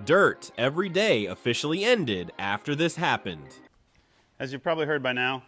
Dirt Every Day officially ended after this happened. As you've probably heard by now,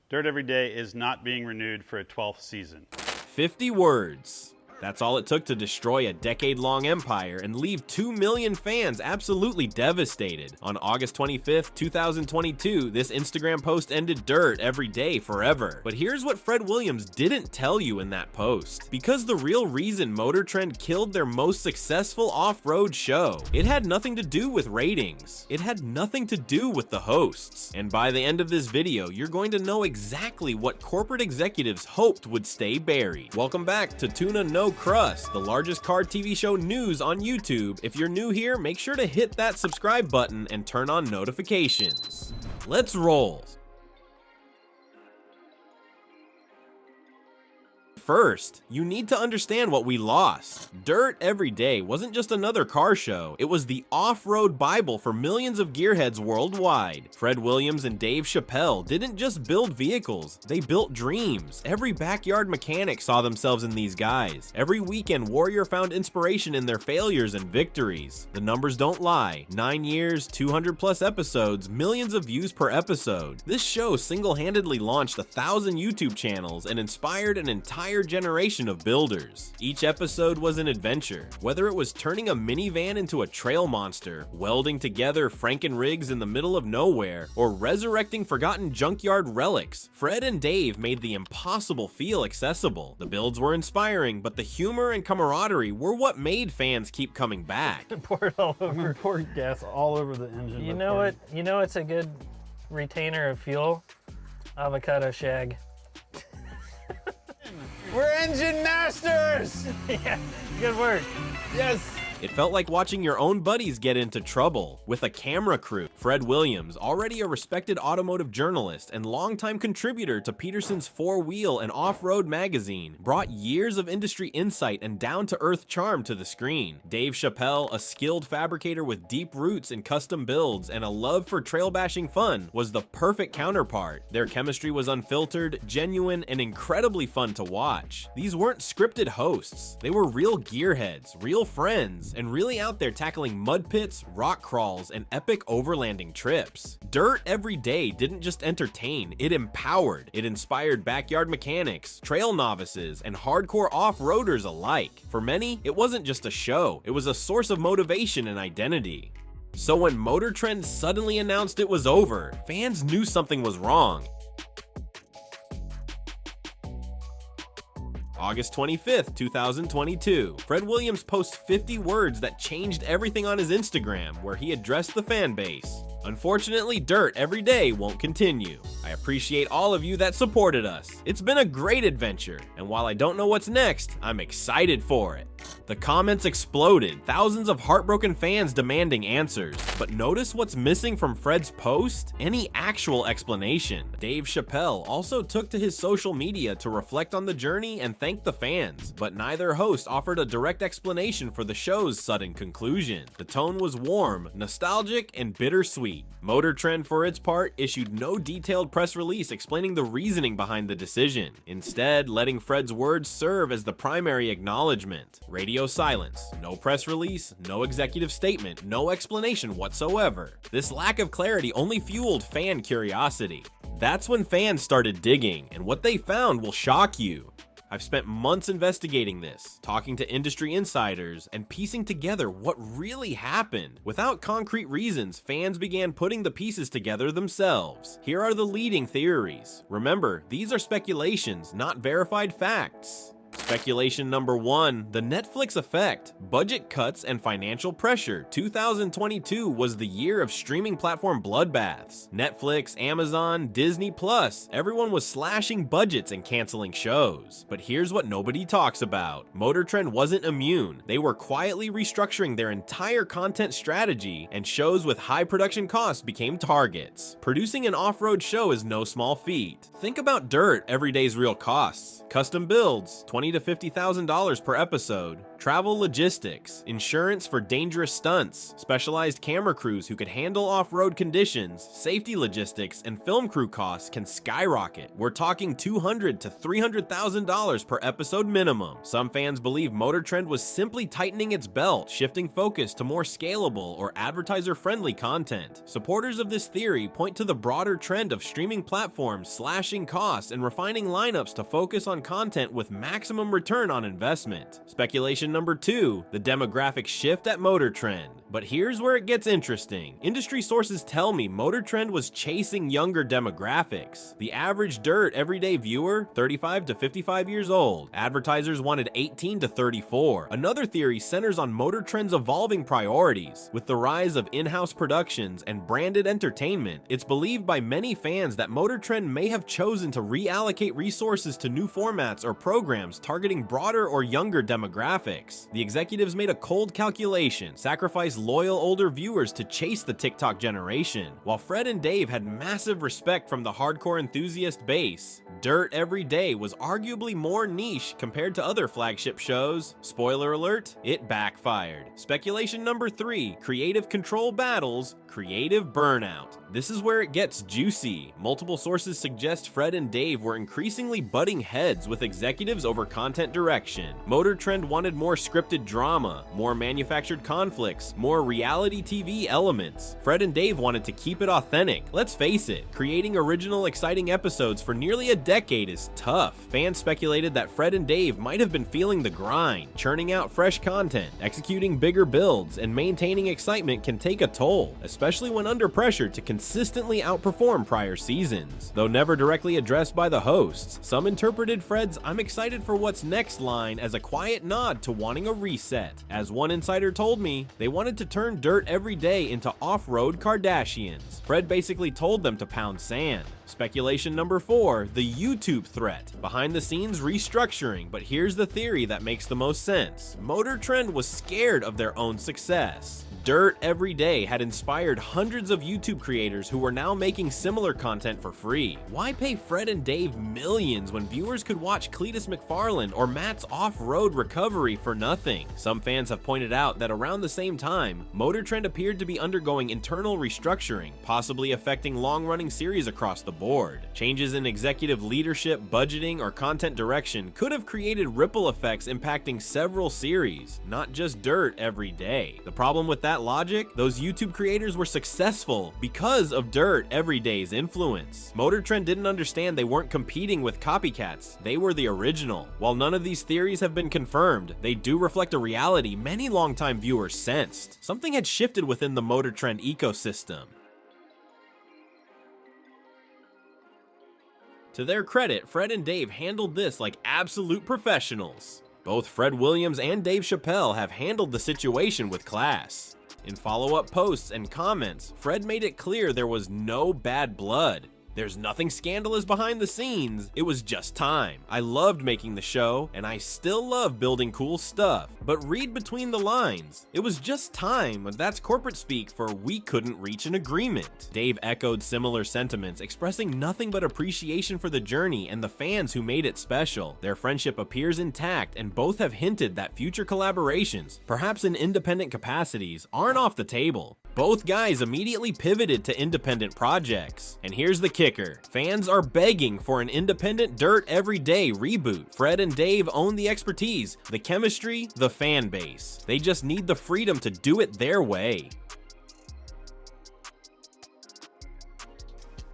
Dirt Every Day is not being renewed for a 12th season. 50 words. That's all it took to destroy a decade-long empire and leave 2 million fans absolutely devastated. On August 25th, 2022, this Instagram post ended Dirt Every Day forever. But here's what Fred Williams didn't tell you in that post. Because the real reason Motor Trend killed their most successful off-road show, it had nothing to do with ratings. It had nothing to do with the hosts. And by the end of this video, you're going to know exactly what corporate executives hoped would stay buried. Welcome back to Tuna No Crust, the largest car TV show news on YouTube. If you're new here, make sure to hit that subscribe button and turn on notifications. Let's roll. First, you need to understand what we lost. Dirt Every Day wasn't just another car show, it was the off-road Bible for millions of gearheads worldwide. Fred Williams and Dave Chappelle didn't just build vehicles, they built dreams. Every backyard mechanic saw themselves in these guys. Every weekend warrior found inspiration in their failures and victories. The numbers don't lie. 9 years, 200 plus episodes, millions of views per episode. This show single-handedly launched 1,000 YouTube channels and inspired an entire generation of builders. Each episode was an adventure, whether it was turning a minivan into a trail monster, welding together Franken-rigs in the middle of nowhere, or resurrecting forgotten junkyard relics. Fred and Dave made the impossible feel accessible. The builds were inspiring, but the humor and camaraderie were what made fans keep coming back. Poured all over. Poured gas all over the engine. You know what? You know it's a good retainer of fuel? Avocado shag. We're engine masters! Yeah, good work. Yes! It felt like watching your own buddies get into trouble with a camera crew. Fred Williams, already a respected automotive journalist and longtime contributor to Peterson's Four Wheel and Off-Road magazine, brought years of industry insight and down-to-earth charm to the screen. Dave Chappelle, a skilled fabricator with deep roots in custom builds and a love for trail-bashing fun, was the perfect counterpart. Their chemistry was unfiltered, genuine, and incredibly fun to watch. These weren't scripted hosts. They were real gearheads, real friends, and really out there tackling mud pits, rock crawls, and epic overlanding trips. Dirt Every Day didn't just entertain, it empowered. It inspired backyard mechanics, trail novices, and hardcore off-roaders alike. For many, it wasn't just a show, it was a source of motivation and identity. So when Motor Trend suddenly announced it was over, fans knew something was wrong. August 25th, 2022. Fred Williams posts 50 words that changed everything on his Instagram, where he addressed the fan base. Unfortunately, Dirt Every Day won't continue. I appreciate all of you that supported us. It's been a great adventure, and while I don't know what's next, I'm excited for it. The comments exploded, thousands of heartbroken fans demanding answers. But notice what's missing from Fred's post? Any actual explanation. Dave Chappelle also took to his social media to reflect on the journey and thank the fans, but neither host offered a direct explanation for the show's sudden conclusion. The tone was warm, nostalgic, and bittersweet. Motor Trend, for its part, issued no detailed press release explaining the reasoning behind the decision, instead letting Fred's words serve as the primary acknowledgement. Radio silence, no press release, no executive statement, no explanation whatsoever. This lack of clarity only fueled fan curiosity. That's when fans started digging, and what they found will shock you. I've spent months investigating this, talking to industry insiders, and piecing together what really happened. Without concrete reasons, fans began putting the pieces together themselves. Here are the leading theories. Remember, these are speculations, not verified facts. Speculation number 1, the Netflix effect, budget cuts and financial pressure. 2022 was the year of streaming platform bloodbaths. Netflix, Amazon, Disney Plus, everyone was slashing budgets and canceling shows. But here's what nobody talks about. Motor Trend wasn't immune. They were quietly restructuring their entire content strategy, and shows with high production costs became targets. Producing an off-road show is no small feat. Think about Dirt Every Day's real costs. Custom builds, $20,000 to $50,000 per episode. travel logistics, insurance for dangerous stunts, specialized camera crews who could handle off-road conditions, safety logistics, and film crew costs can skyrocket. We're talking $200,000 to $300,000 per episode minimum. Some fans believe Motor Trend was simply tightening its belt, shifting focus to more scalable or advertiser-friendly content. Supporters of this theory point to the broader trend of streaming platforms slashing costs and refining lineups to focus on content with maximum return on investment. Speculation number 2, the demographic shift at Motor Trend. But here's where it gets interesting. Industry sources tell me Motor Trend was chasing younger demographics. The average Dirt everyday viewer, 35 to 55 years old. Advertisers wanted 18 to 34. Another theory centers on Motor Trend's evolving priorities. With the rise of in-house productions and branded entertainment, it's believed by many fans that Motor Trend may have chosen to reallocate resources to new formats or programs targeting broader or younger demographics. The executives made a cold calculation, sacrificed loyal older viewers to chase the TikTok generation. While Fred and Dave had massive respect from the hardcore enthusiast base, Dirt Every Day was arguably more niche compared to other flagship shows. Spoiler alert, it backfired. Speculation number 3, creative control battles, creative burnout. This is where it gets juicy. Multiple sources suggest Fred and Dave were increasingly butting heads with executives over content direction. Motor Trend wanted more scripted drama, more manufactured conflicts, more reality TV elements. Fred and Dave wanted to keep it authentic. Let's face it, creating original, exciting episodes for nearly a decade is tough. Fans speculated that Fred and Dave might have been feeling the grind. Churning out fresh content, executing bigger builds, and maintaining excitement can take a toll, especially when under pressure to consistently outperform prior seasons. Though never directly addressed by the hosts, some interpreted Fred's "I'm excited for what's next" line as a quiet nod to wanting a reset. As one insider told me, they wanted to turn Dirt Every Day into off-road Kardashians. Fred basically told them to pound sand. Speculation number 4, the YouTube threat. Behind the scenes restructuring, but here's the theory that makes the most sense. Motor Trend was scared of their own success. Dirt Every Day had inspired hundreds of YouTube creators who were now making similar content for free. Why pay Fred and Dave millions when viewers could watch Cletus McFarlane or Matt's off-road recovery for nothing? Some fans have pointed out that around the same time, Motor Trend appeared to be undergoing internal restructuring, possibly affecting long-running series across the board. Changes in executive leadership, budgeting, or content direction could have created ripple effects impacting several series, not just Dirt Every Day. The problem with that logic, those YouTube creators were successful because of Dirt Every Day's influence. Motor Trend didn't understand they weren't competing with copycats, they were the original. While none of these theories have been confirmed, they do reflect a reality many longtime viewers sensed. Something had shifted within the Motor Trend ecosystem. To their credit, Fred and Dave handled this like absolute professionals. Both Fred Williams and Dave Chappelle have handled the situation with class. In follow-up posts and comments, Fred made it clear there was no bad blood. There's nothing scandalous behind the scenes, it was just time. I loved making the show, and I still love building cool stuff. But read between the lines. It was just time, and that's corporate speak for we couldn't reach an agreement. Dave echoed similar sentiments, expressing nothing but appreciation for the journey and the fans who made it special. Their friendship appears intact, and both have hinted that future collaborations, perhaps in independent capacities, aren't off the table. Both guys immediately pivoted to independent projects. And here's the kicker. Fans are begging for an independent Dirt Every Day reboot. Fred and Dave own the expertise, the chemistry, the fan base. They just need the freedom to do it their way.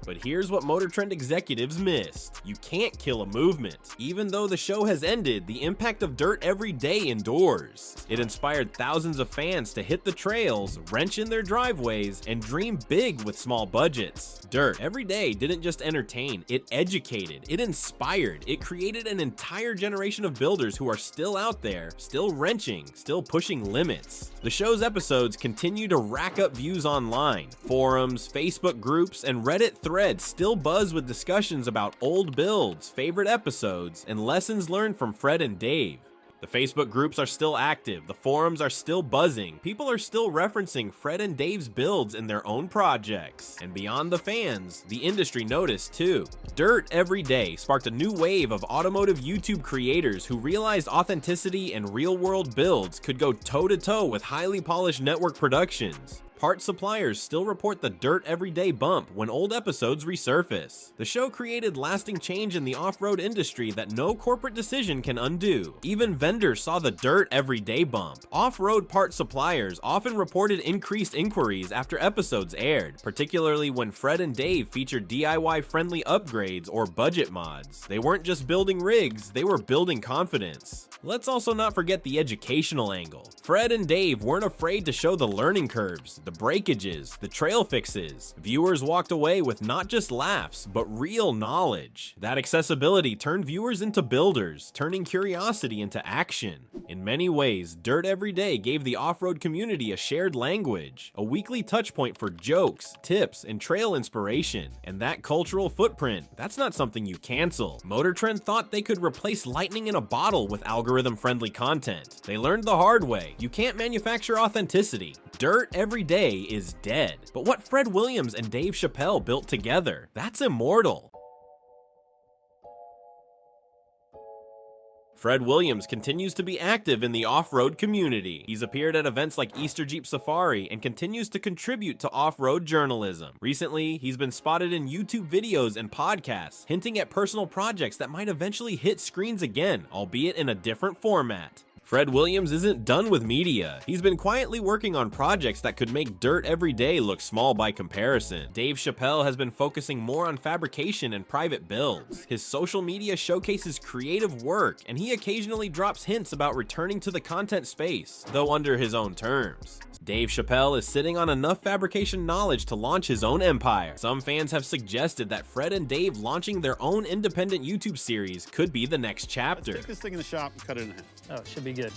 But here's what Motor Trend executives missed. You can't kill a movement. Even though the show has ended, the impact of Dirt Every Day endures. It inspired thousands of fans to hit the trails, wrench in their driveways, and dream big with small budgets. Dirt Every Day didn't just entertain, it educated, it inspired, it created an entire generation of builders who are still out there, still wrenching, still pushing limits. The show's episodes continue to rack up views online. Forums, Facebook groups, and Reddit threads still buzz with discussions about old builds, favorite episodes, and lessons learned from Fred and Dave. The Facebook groups are still active, the forums are still buzzing, people are still referencing Fred and Dave's builds in their own projects. And beyond the fans, the industry noticed too. Dirt Every Day sparked a new wave of automotive YouTube creators who realized authenticity and real-world builds could go toe-to-toe with highly polished network productions. Part suppliers still report the Dirt Every Day bump when old episodes resurface. The show created lasting change in the off-road industry that no corporate decision can undo. Even vendors saw the Dirt Every Day bump. Off-road part suppliers often reported increased inquiries after episodes aired, particularly when Fred and Dave featured DIY-friendly upgrades or budget mods. They weren't just building rigs, they were building confidence. Let's also not forget the educational angle. Fred and Dave weren't afraid to show the learning curves, the breakages, the trail fixes. Viewers walked away with not just laughs, but real knowledge. That accessibility turned viewers into builders, turning curiosity into action. In many ways, Dirt Every Day gave the off-road community a shared language, a weekly touchpoint for jokes, tips, and trail inspiration. And that cultural footprint, that's not something you cancel. Motor Trend thought they could replace lightning in a bottle with algorithm-friendly content. They learned the hard way. You can't manufacture authenticity. Dirt Every Day is dead. But what Fred Williams and Dave Chappelle built together, that's immortal. Fred Williams continues to be active in the off-road community. He's appeared at events like Easter Jeep Safari and continues to contribute to off-road journalism. Recently, he's been spotted in YouTube videos and podcasts, hinting at personal projects that might eventually hit screens again, albeit in a different format. Fred Williams isn't done with media. He's been quietly working on projects that could make Dirt Every Day look small by comparison. Dave Chappelle has been focusing more on fabrication and private builds. His social media showcases creative work, and he occasionally drops hints about returning to the content space, though under his own terms. Dave Chappelle is sitting on enough fabrication knowledge to launch his own empire. Some fans have suggested that Fred and Dave launching their own independent YouTube series could be the next chapter. Take this thing in the shop and cut it in half. Oh, it should be good.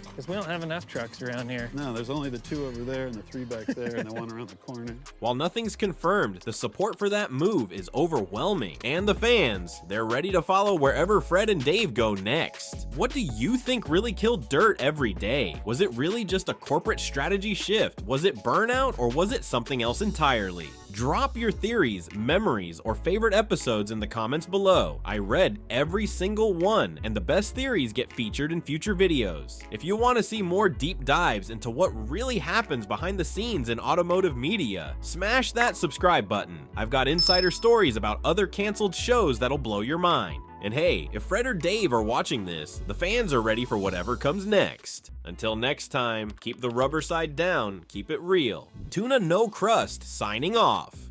Because we don't have enough trucks around here. No, there's only the 2 over there and the 3 back there and the 1 around the corner. While nothing's confirmed, the support for that move is overwhelming. And the fans, they're ready to follow wherever Fred and Dave go next. What do you think really killed Dirt Every Day? Was it really just a corporate strategy shift? Was it burnout, or was it something else entirely? Drop your theories, memories, or favorite episodes in the comments below. I read every single one, and the best theories get featured in future videos. If you want to see more deep dives into what really happens behind the scenes in automotive media, smash that subscribe button. I've got insider stories about other canceled shows that'll blow your mind. And hey, if Fred or Dave are watching this, the fans are ready for whatever comes next. Until next time, keep the rubber side down, keep it real. Tuna No Crust signing off.